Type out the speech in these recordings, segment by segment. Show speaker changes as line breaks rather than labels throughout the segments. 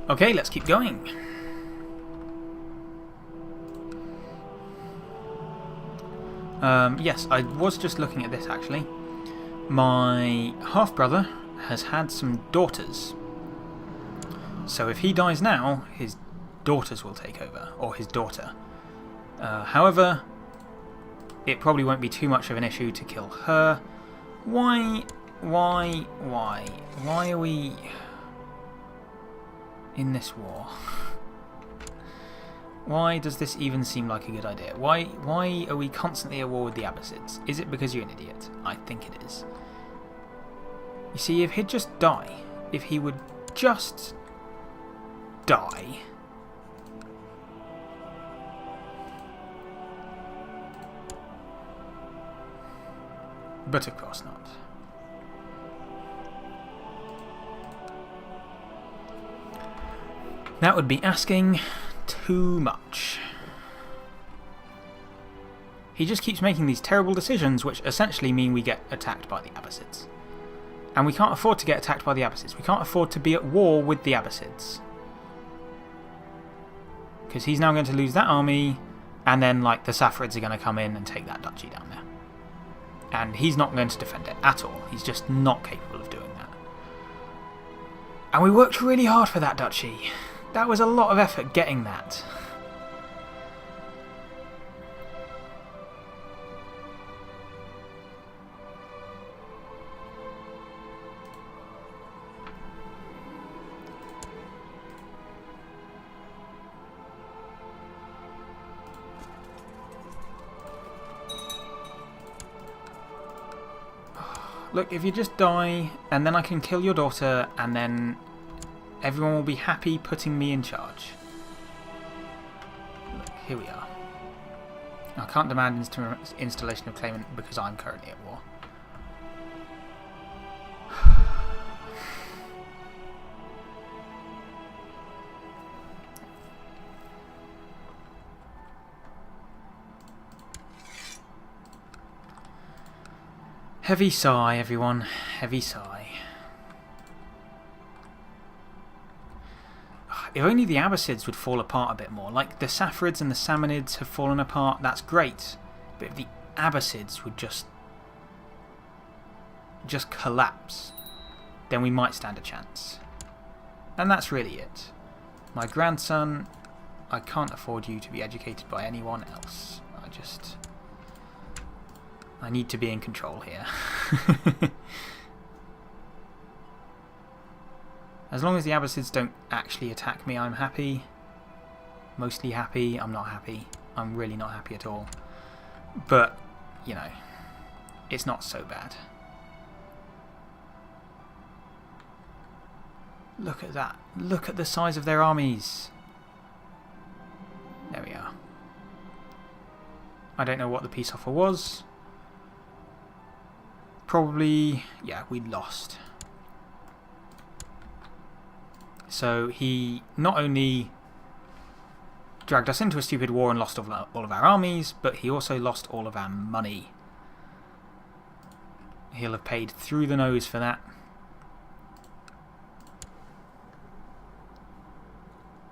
Okay, let's keep going. Yes, I was just looking at this actually. My half-brother has had some daughters. So if he dies now, his daughters will take over, or his daughter. However, it probably won't be too much of an issue to kill her. Why are we in this war? Why does this even seem like a good idea? Why are we constantly at war with the Abbasids? Is it because you're an idiot? I think it is. You see, if he'd just die, if he would just die, but of course not. That would be asking too much. He just keeps making these terrible decisions which essentially mean we get attacked by the Abbasids. And we can't afford to get attacked by the Abbasids. We can't afford to be at war with the Abbasids. Because he's now going to lose that army, and then like the Saffarids are going to come in and take that duchy down there. And he's not going to defend it at all. He's just not capable of doing that. And we worked really hard for that duchy. That was a lot of effort getting that. Look, if you just die, and then I can kill your daughter, and then everyone will be happy putting me in charge. Look, here we are. I can't demand installation of claimant because I'm currently at war. Heavy sigh, everyone. Heavy sigh. If only the Abbasids would fall apart a bit more. Like the Saffarids and the Samanids have fallen apart, that's great. But if the Abbasids would just collapse, then we might stand a chance. And that's really it. My grandson, I can't afford you to be educated by anyone else. I need to be in control here. As long as the Abbasids don't actually attack me, I'm happy. Mostly happy. I'm not happy. I'm really not happy at all. But, you know, it's not so bad. Look at that. Look at the size of their armies. There we are. I don't know what the peace offer was. Probably, yeah, we lost. So he not only dragged us into a stupid war and lost all of our armies, but he also lost all of our money. He'll have paid through the nose for that.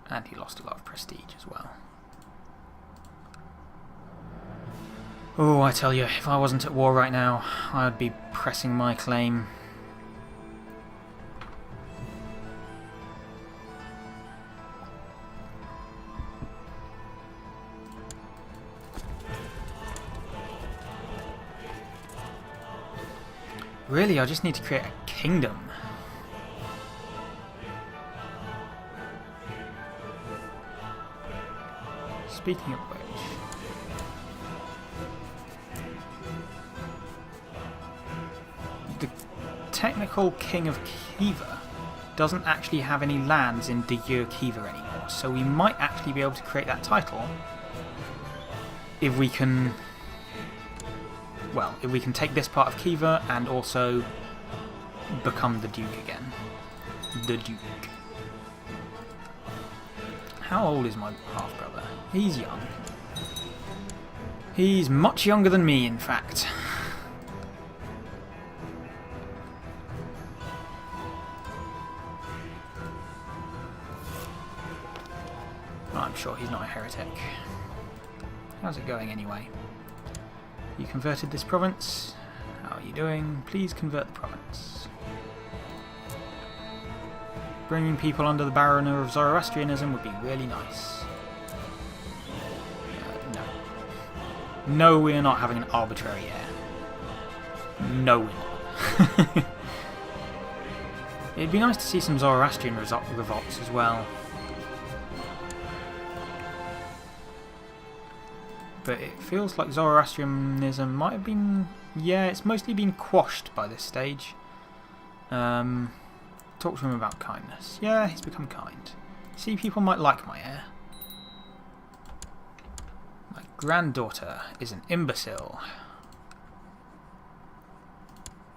And he lost a lot of prestige as well. Oh, I tell you, if I wasn't at war right now, I would be pressing my claim. Really, I just need to create a kingdom. Speaking of which, the technical king of Khiva doesn't actually have any lands in De Jure Khiva anymore, so we might actually be able to create that title if we can, well, if we can take this part of Khiva and also become the Duke again. The Duke. How old is my half-brother? He's young. He's much younger than me, in fact. I'm sure he's not a heretic. How's it going anyway? You converted this province. How are you doing? Please convert the province. Bringing people under the banner of Zoroastrianism would be really nice. No. No, we're not having an arbitrary heir. No, we're not. It'd be nice to see some Zoroastrian revolts as well. But it feels like Zoroastrianism might have been... Yeah, it's mostly been quashed by this stage. Talk to him about kindness. Yeah, he's become kind. See, people might like my heir. My granddaughter is an imbecile.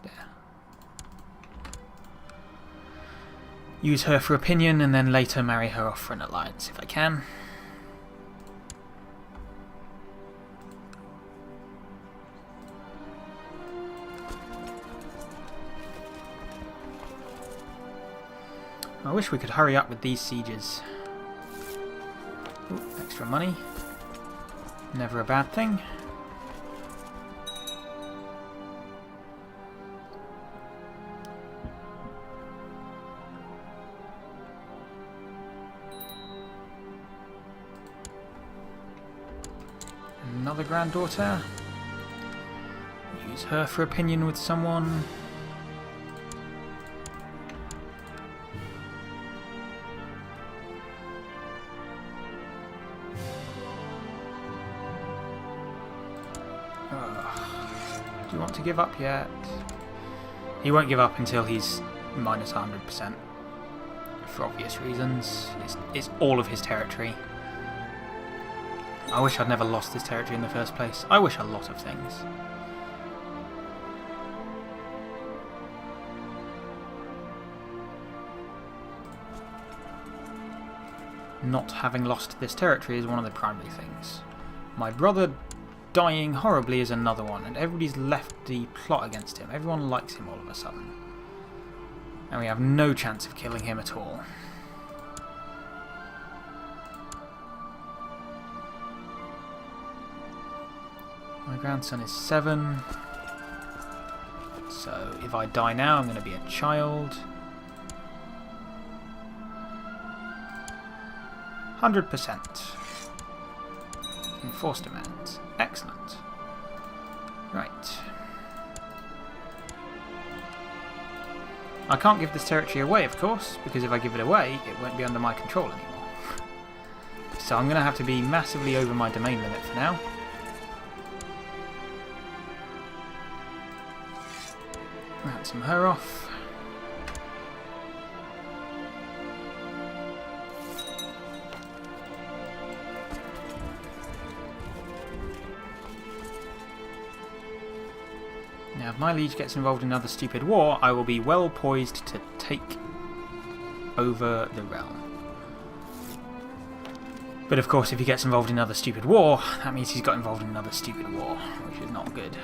There. Use her for opinion and then later marry her off for an alliance if I can. I wish we could hurry up with these sieges. Ooh, extra money. Never a bad thing. Another granddaughter. Use her for opinion with someone. Do you want to give up yet? He won't give up until he's minus 100%. For obvious reasons. It's all of his territory. I wish I'd never lost this territory in the first place. I wish a lot of things. Not having lost this territory is one of the primary things. My brother dying horribly is another one, and everybody's left the plot against him. Everyone likes him all of a sudden. And we have no chance of killing him at all. My grandson is 7. So if I die now, I'm going to be a child. 100%. Enforced demands. Excellent. Right. I can't give this territory away, of course, because if I give it away, it won't be under my control anymore. So I'm going to have to be massively over my domain limit for now. Ransom her off. Now, if my liege gets involved in another stupid war, I will be well poised to take over the realm. But of course, if he gets involved in another stupid war, that means he's got involved in another stupid war, which is not good.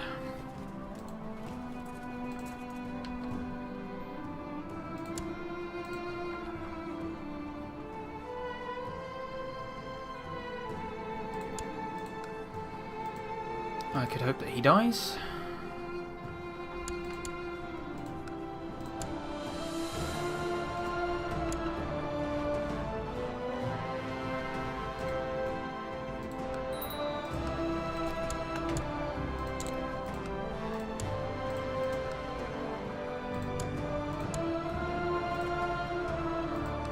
I could hope that he dies.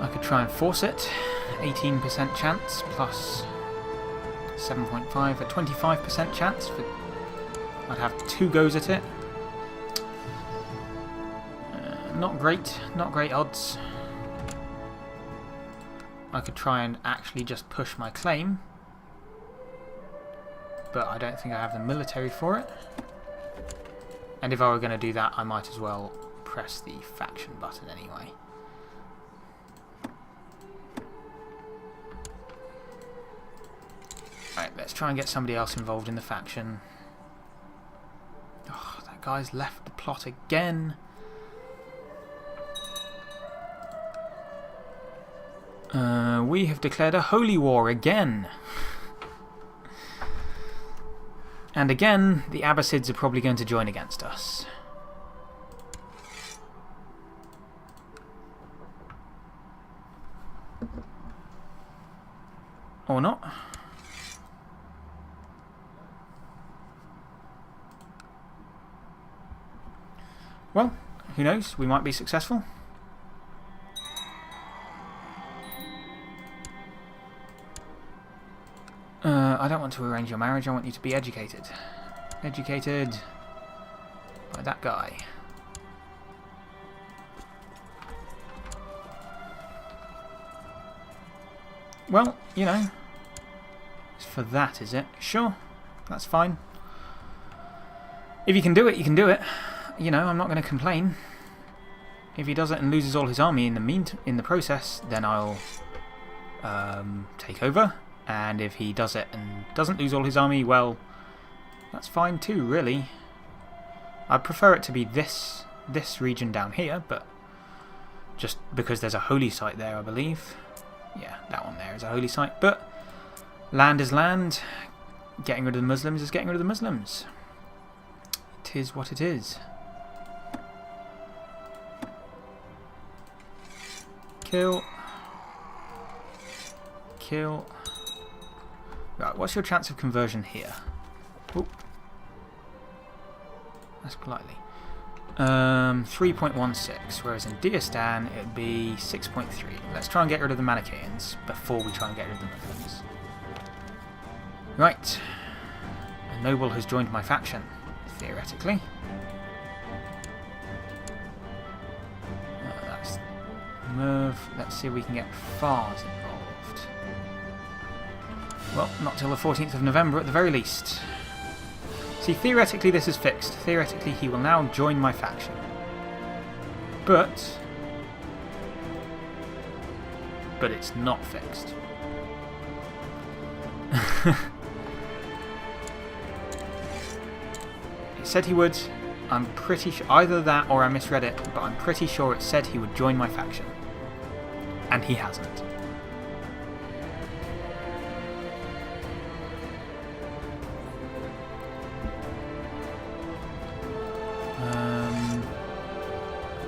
I could try and force it. 18% chance plus 7.5, a 25% chance. I'd have 2 goes at it. Not great odds. I could try and actually just push my claim, but I don't think I have the military for it. And if I were going to do that, I might as well press the faction button anyway. Right, let's try and get somebody else involved in the faction. Oh, that guy's left the plot again. We have declared a holy war again. And again, the Abbasids are probably going to join against us. Or not. Well, who knows? We might be successful. I don't want to arrange your marriage. I want you to be educated. Educated by that guy. Well, you know, it's for that, is it? Sure, that's fine. If you can do it, you can do it. You know, I'm not going to complain. If he does it and loses all his army in the process, then I'll take over. And if he does it and doesn't lose all his army, well, that's fine too, really. I'd prefer it to be this region down here, but just because there's a holy site there, I believe. Yeah, that one there is a holy site. But land is land. Getting rid of the Muslims is getting rid of the Muslims. It is what it is. Kill. Kill. Right, what's your chance of conversion here? Oop. That's politely. 3.16, whereas in Diastan it would be 6.3. Let's try and get rid of the Manichaeans before we try and get rid of the Muslims. Right. A noble has joined my faction, theoretically. That's Merv. Let's see if we can get Fars involved. Well, not till the 14th of November at the very least. See, theoretically this is fixed. Theoretically he will now join my faction. But it's not fixed. It said he would. I'm pretty sure. Either that or I misread it, but I'm pretty sure it said he would join my faction. And he hasn't.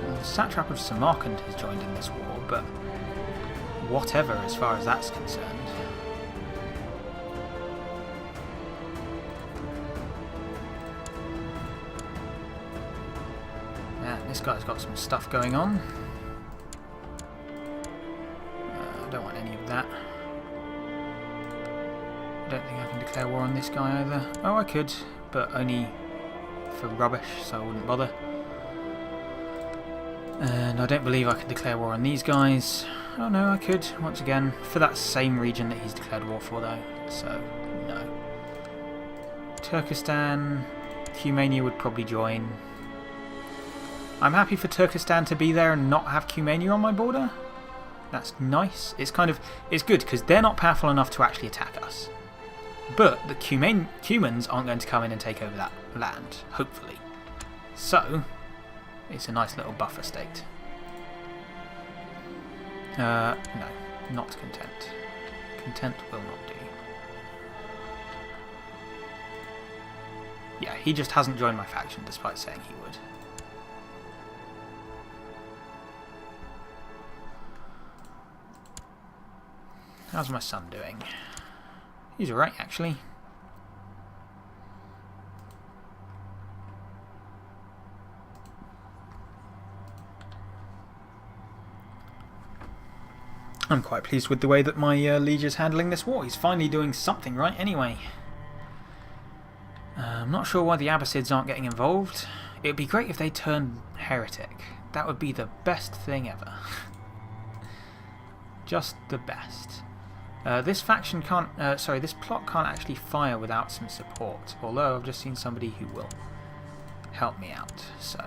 The Satrap of Samarkand has joined in this war, but whatever as far as that's concerned. Yeah, this guy's got some stuff going on. I don't want any of that. I don't think I can declare war on this guy either. Oh, I could, but only for rubbish, so I wouldn't bother. And I don't believe I can declare war on these guys. Oh no, I could, once again, for that same region that he's declared war for though, so no. Turkestan, Cumania would probably join. I'm happy for Turkestan to be there and not have Cumania on my border. That's nice. It's good because they're not powerful enough to actually attack us. But the Cumans aren't going to come in and take over that land, hopefully. So it's a nice little buffer state. No, not content. Content will not do. Yeah, he just hasn't joined my faction despite saying he would. How's my son doing? He's alright, actually. I'm quite pleased with the way that my liege is handling this war. He's finally doing something right anyway. I'm not sure why the Abbasids aren't getting involved. It would be great if they turned heretic. That would be the best thing ever. Just the best. This faction can't... this plot can't actually fire without some support. Although I've just seen somebody who will help me out, so...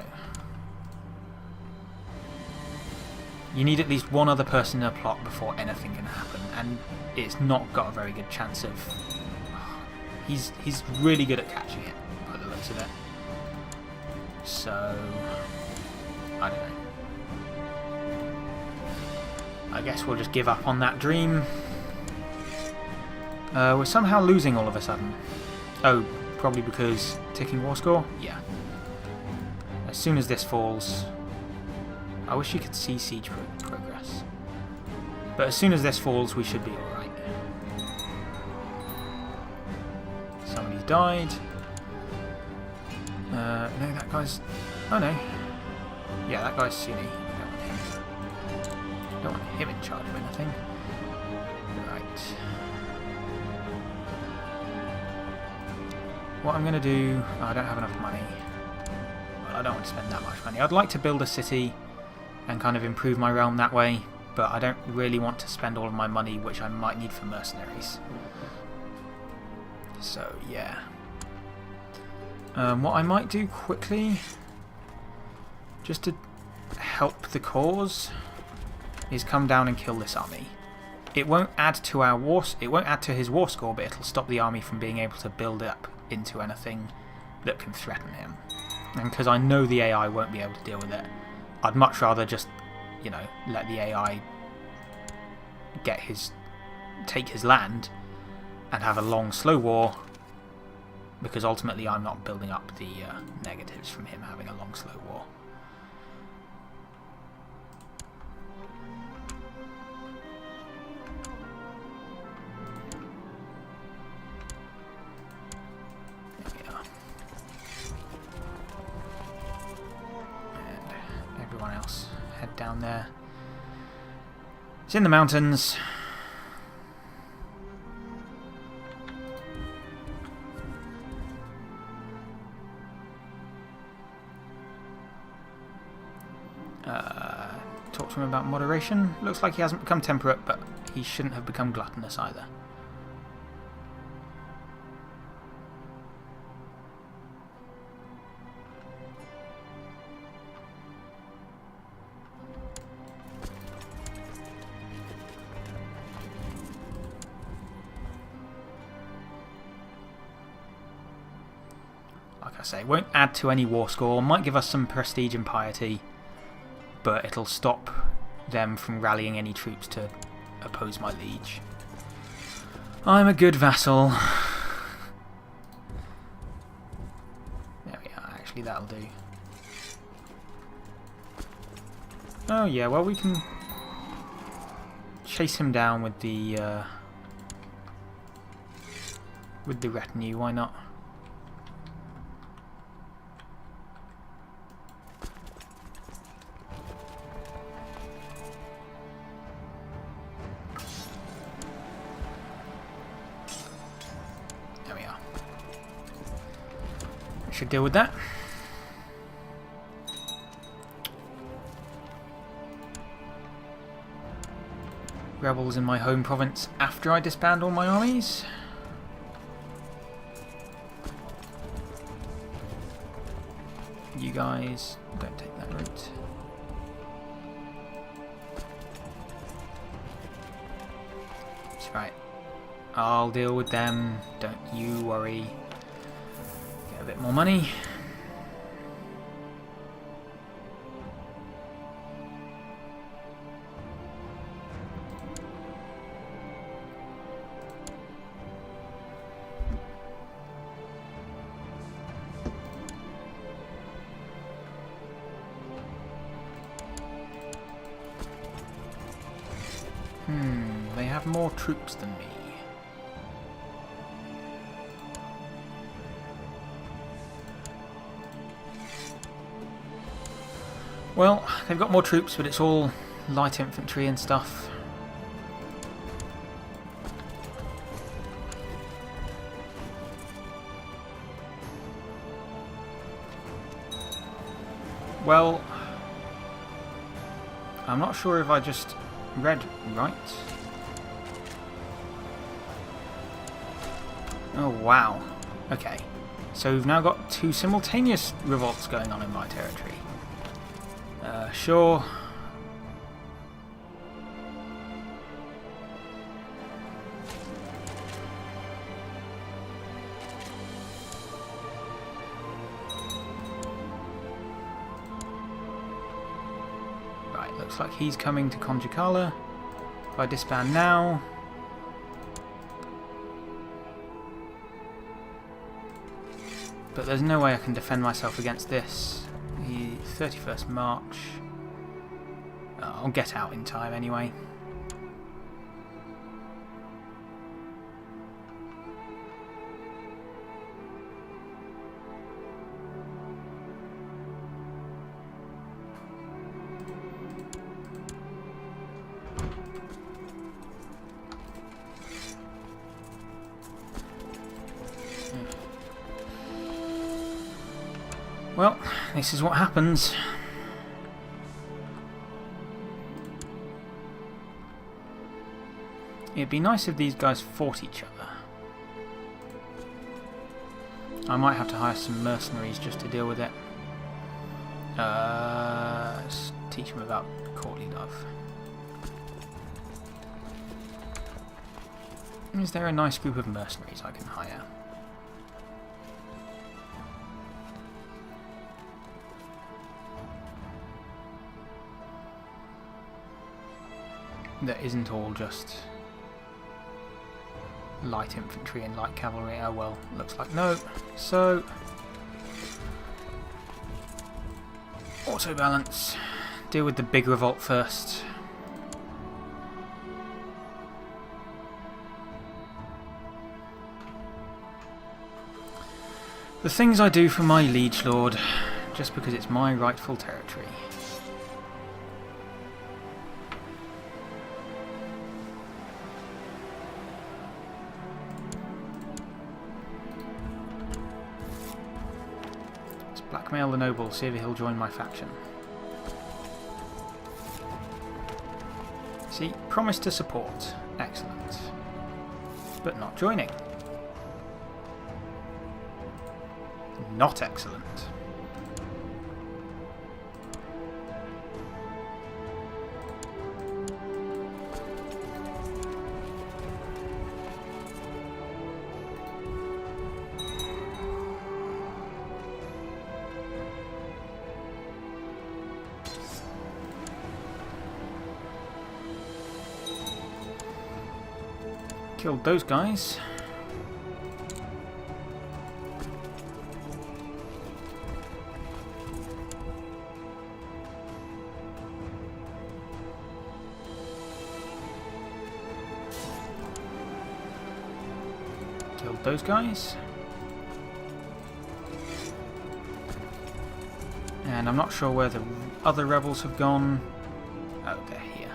You need at least one other person in a plot before anything can happen, and it's not got a very good chance of... He's really good at catching it, by the looks of it. So... I don't know. I guess we'll just give up on that dream. We're somehow losing all of a sudden. Oh, probably because ticking war score? Yeah. As soon as this falls... I wish you could see siege progress. But as soon as this falls, we should be alright. Somebody's died. No, that guy's... Oh no. Yeah, that guy's Sunni. I don't want him in charge of anything. Right. What I'm going to do... Oh, I don't have enough money. Well, I don't want to spend that much money. I'd like to build a city and kind of improve my realm that way, but I don't really want to spend all of my money, which I might need for mercenaries. So, yeah. What I might do quickly, just to help the cause, is come down and kill this army. It won't add to our it won't add to his war score, but it'll stop the army from being able to build up into anything that can threaten him. And because I know the AI won't be able to deal with it, I'd much rather just, you know, let the AI take his land and have a long, slow war, because ultimately I'm not building up the negatives from him having a long, slow war. There we are. And everyone else head down there. It's in the mountains. Talk to him about moderation. Looks like he hasn't become temperate, but he shouldn't have become gluttonous either. Like I say, won't add to any war score, might give us some prestige and piety, but it'll stop them from rallying any troops to oppose my liege. I'm a good vassal. There we are, actually that'll do. Oh yeah, well we can chase him down with the retinue, why not? Should deal with that. Rebels in my home province after I disband all my armies. You guys don't take that route. That's right. I'll deal with them. Don't you worry. A bit more money. They have more troops than me. Well, they've got more troops, but it's all light infantry and stuff. Well, I'm not sure if I just read right. Oh, wow. Okay. So we've now got two simultaneous revolts going on in my territory. Sure. Right, looks like he's coming to Conjacala. If I disband now... But there's no way I can defend myself against this. The 31st March... I'll get out in time anyway. Well, this is what happens. It'd be nice if these guys fought each other. I might have to hire some mercenaries just to deal with it. Let's teach them about courtly love. Is there a nice group of mercenaries I can hire? That isn't all just light infantry and light cavalry. Oh well, looks like no. So, auto balance. Deal with the big revolt first. The things I do for my liege lord, just because it's my rightful territory. Blackmail the noble, see if he'll join my faction. See, promise to support. Excellent. But not joining. Not excellent. Killed those guys. Killed those guys. And I'm not sure where the other rebels have gone. Oh, they're here.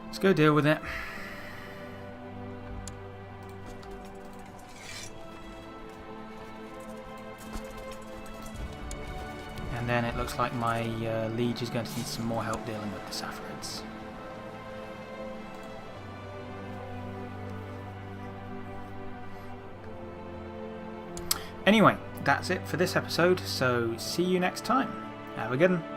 Let's go deal with it. And then it looks like my liege is going to need some more help dealing with the Saffarids. Anyway, that's it for this episode, so see you next time. Have a good one.